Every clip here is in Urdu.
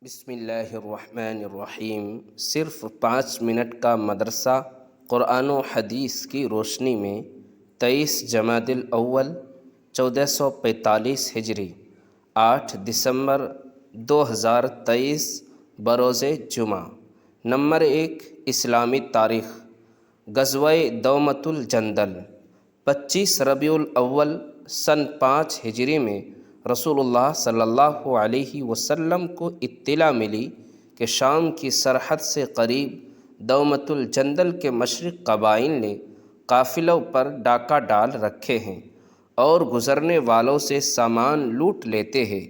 بسم اللہ الرحمن الرحیم۔ صرف 5 منٹ کا مدرسہ قرآن و حدیث کی روشنی میں 23 جمادی الاول 1445 ہجری 8 دسمبر 2023 بروز جمعہ۔ نمبر 1، اسلامی تاریخ۔ غزوہ دومۃ الجندل 25 ربیع الاول سن 5 ہجری میں رسول اللہ صلی اللہ علیہ وسلم کو اطلاع ملی کہ شام کی سرحد سے قریب دومۃ الجندل کے مشرق قبائل نے قافلوں پر ڈاکہ ڈال رکھے ہیں اور گزرنے والوں سے سامان لوٹ لیتے ہیں۔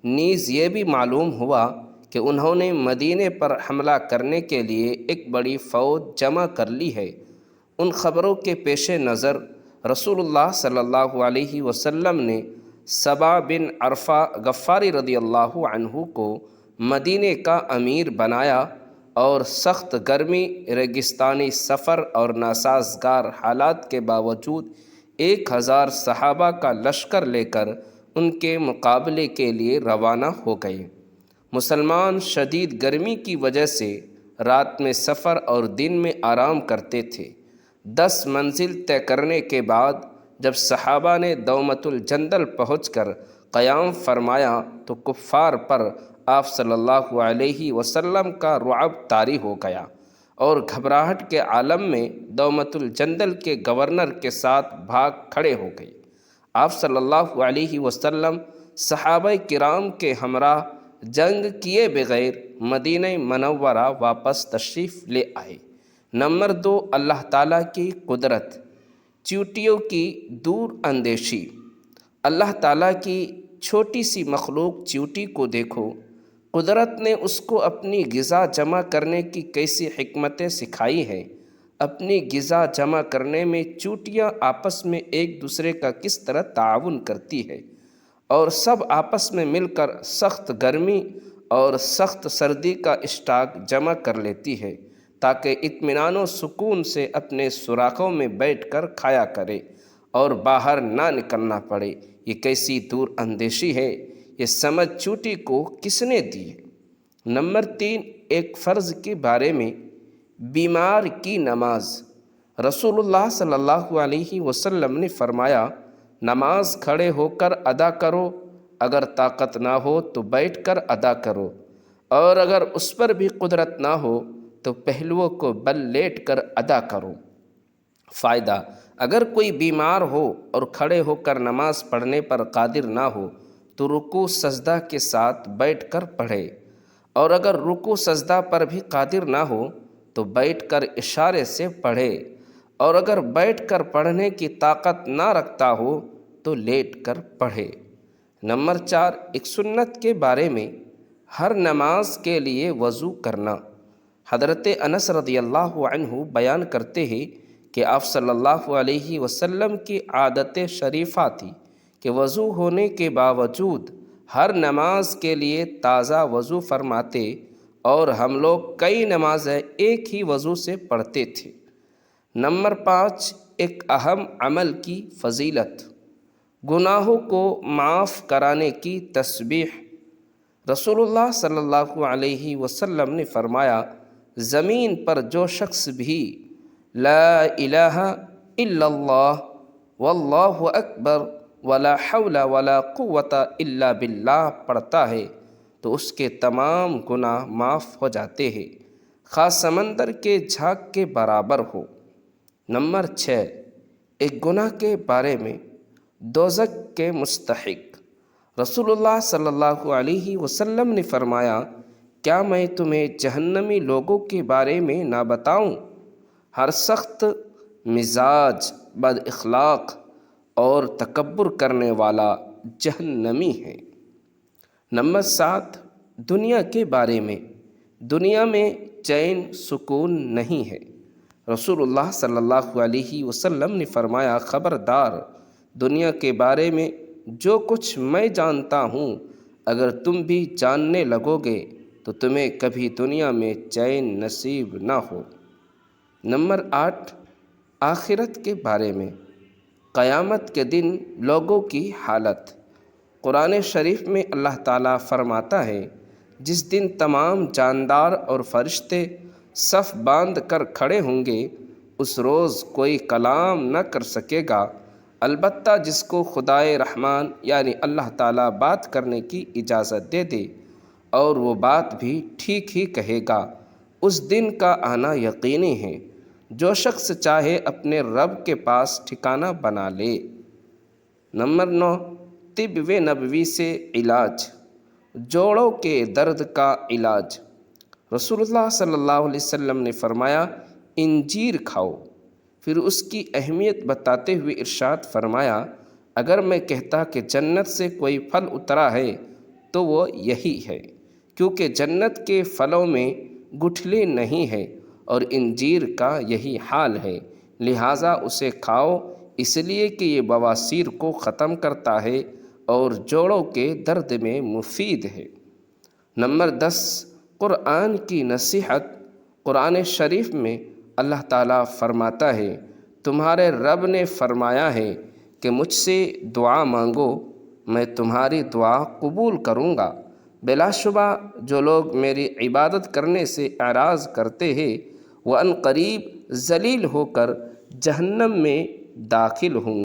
نیز یہ بھی معلوم ہوا کہ انہوں نے مدینے پر حملہ کرنے کے لیے ایک بڑی فوج جمع کر لی ہے۔ ان خبروں کے پیش نظر رسول اللہ صلی اللہ علیہ وسلم نے سبا بن عرفہ غفاری رضی اللہ عنہ کو مدینے کا امیر بنایا اور سخت گرمی، ریگستانی سفر اور ناسازگار حالات کے باوجود 1000 صحابہ کا لشکر لے کر ان کے مقابلے کے لیے روانہ ہو گئے۔ مسلمان شدید گرمی کی وجہ سے رات میں سفر اور دن میں آرام کرتے تھے۔ 10 منزل طے کرنے کے بعد جب صحابہ نے دومۃ الجندل پہنچ کر قیام فرمایا تو کفار پر آپ صلی اللہ علیہ وسلم کا رعب طاری ہو گیا اور گھبراہٹ کے عالم میں دومۃ الجندل کے گورنر کے ساتھ بھاگ کھڑے ہو گئے۔ آپ صلی اللہ علیہ وسلم صحابہ کرام کے ہمراہ جنگ کیے بغیر مدینہ منورہ واپس تشریف لے آئے۔ نمبر 2، اللہ تعالیٰ کی قدرت۔ چیونٹیوں کی دور اندیشی۔ اللہ تعالیٰ کی چھوٹی سی مخلوق چیونٹی کو دیکھو۔ قدرت نے اس کو اپنی غذا جمع کرنے کی کیسی حکمتیں سکھائی ہیں۔ اپنی غذا جمع کرنے میں چیونٹیاں آپس میں ایک دوسرے کا کس طرح تعاون کرتی ہے اور سب آپس میں مل کر سخت گرمی اور سخت سردی کا اسٹاک جمع کر لیتی ہے تاکہ اطمینان و سکون سے اپنے سوراخوں میں بیٹھ کر کھایا کرے اور باہر نہ نکلنا پڑے۔ یہ کیسی دور اندیشی ہے، یہ سمجھ چیونٹی کو کس نے دی ہے؟ نمبر 3، ایک فرض کے بارے میں۔ بیمار کی نماز۔ رسول اللہ صلی اللہ علیہ وسلم نے فرمایا، نماز کھڑے ہو کر ادا کرو، اگر طاقت نہ ہو تو بیٹھ کر ادا کرو، اور اگر اس پر بھی قدرت نہ ہو تو پہلوؤں کو بل لیٹ کر ادا کرو۔ فائدہ: اگر کوئی بیمار ہو اور کھڑے ہو کر نماز پڑھنے پر قادر نہ ہو تو رکوع سجدہ کے ساتھ بیٹھ کر پڑھے، اور اگر رکوع سجدہ پر بھی قادر نہ ہو تو بیٹھ کر اشارے سے پڑھے، اور اگر بیٹھ کر پڑھنے کی طاقت نہ رکھتا ہو تو لیٹ کر پڑھے۔ نمبر 4، ایک سنت کے بارے میں۔ ہر نماز کے لیے وضو کرنا۔ حضرت انس رضی اللہ عنہ بیان کرتے ہیں کہ آپ صلی اللہ علیہ وسلم کی عادت شریفہ تھی کہ وضو ہونے کے باوجود ہر نماز کے لیے تازہ وضو فرماتے، اور ہم لوگ کئی نمازیں ایک ہی وضو سے پڑھتے تھے۔ نمبر 5، ایک اہم عمل کی فضیلت۔ گناہوں کو معاف کرانے کی تسبیح۔ رسول اللہ صلی اللہ علیہ وسلم نے فرمایا، زمین پر جو شخص بھی لا الہ الا اللہ واللہ اکبر ولا حول ولا قوت الا باللہ پڑھتا ہے تو اس کے تمام گناہ معاف ہو جاتے ہیں، خواہ سمندر کے جھاگ کے برابر ہو۔ نمبر 6، ایک گناہ کے بارے میں۔ دوزخ کے مستحق۔ رسول اللہ صلی اللہ علیہ وسلم نے فرمایا، کیا میں تمہیں جہنمی لوگوں کے بارے میں نہ بتاؤں؟ ہر سخت مزاج، بد اخلاق اور تکبر کرنے والا جہنمی ہے۔ نمبر 7، دنیا کے بارے میں۔ دنیا میں چین سکون نہیں ہے۔ رسول اللہ صلی اللہ علیہ وسلم نے فرمایا، خبردار، دنیا کے بارے میں جو کچھ میں جانتا ہوں اگر تم بھی جاننے لگو گے تو تمہیں کبھی دنیا میں چین نصیب نہ ہو۔ نمبر 8، آخرت کے بارے میں۔ قیامت کے دن لوگوں کی حالت۔ قرآن شریف میں اللہ تعالیٰ فرماتا ہے، جس دن تمام جاندار اور فرشتے صف باندھ کر کھڑے ہوں گے، اس روز کوئی کلام نہ کر سکے گا، البتہ جس کو خدائے رحمان یعنی اللہ تعالیٰ بات کرنے کی اجازت دے دے، اور وہ بات بھی ٹھیک ہی کہے گا۔ اس دن کا آنا یقینی ہے۔ جو شخص چاہے اپنے رب کے پاس ٹھکانہ بنا لے۔ نمبر 9، طب نبوی سے علاج، جوڑوں کے درد کا علاج۔ رسول اللہ صلی اللہ علیہ وسلم نے فرمایا، انجیر کھاؤ۔ پھر اس کی اہمیت بتاتے ہوئے ارشاد فرمایا، اگر میں کہتا کہ جنت سے کوئی پھل اترا ہے تو وہ یہی ہے، کیونکہ جنت کے پھلوں میں گٹھلی نہیں ہے اور انجیر کا یہی حال ہے، لہٰذا اسے کھاؤ، اس لیے کہ یہ بواسیر کو ختم کرتا ہے اور جوڑوں کے درد میں مفید ہے۔ نمبر 10، قرآن کی نصیحت۔ قرآن شریف میں اللہ تعالیٰ فرماتا ہے، تمہارے رب نے فرمایا ہے کہ مجھ سے دعا مانگو، میں تمہاری دعا قبول کروں گا۔ بلا شبہ جو لوگ میری عبادت کرنے سے اعراض کرتے ہیں، وہ عنقریب ذلیل ہو کر جہنم میں داخل ہوں گے۔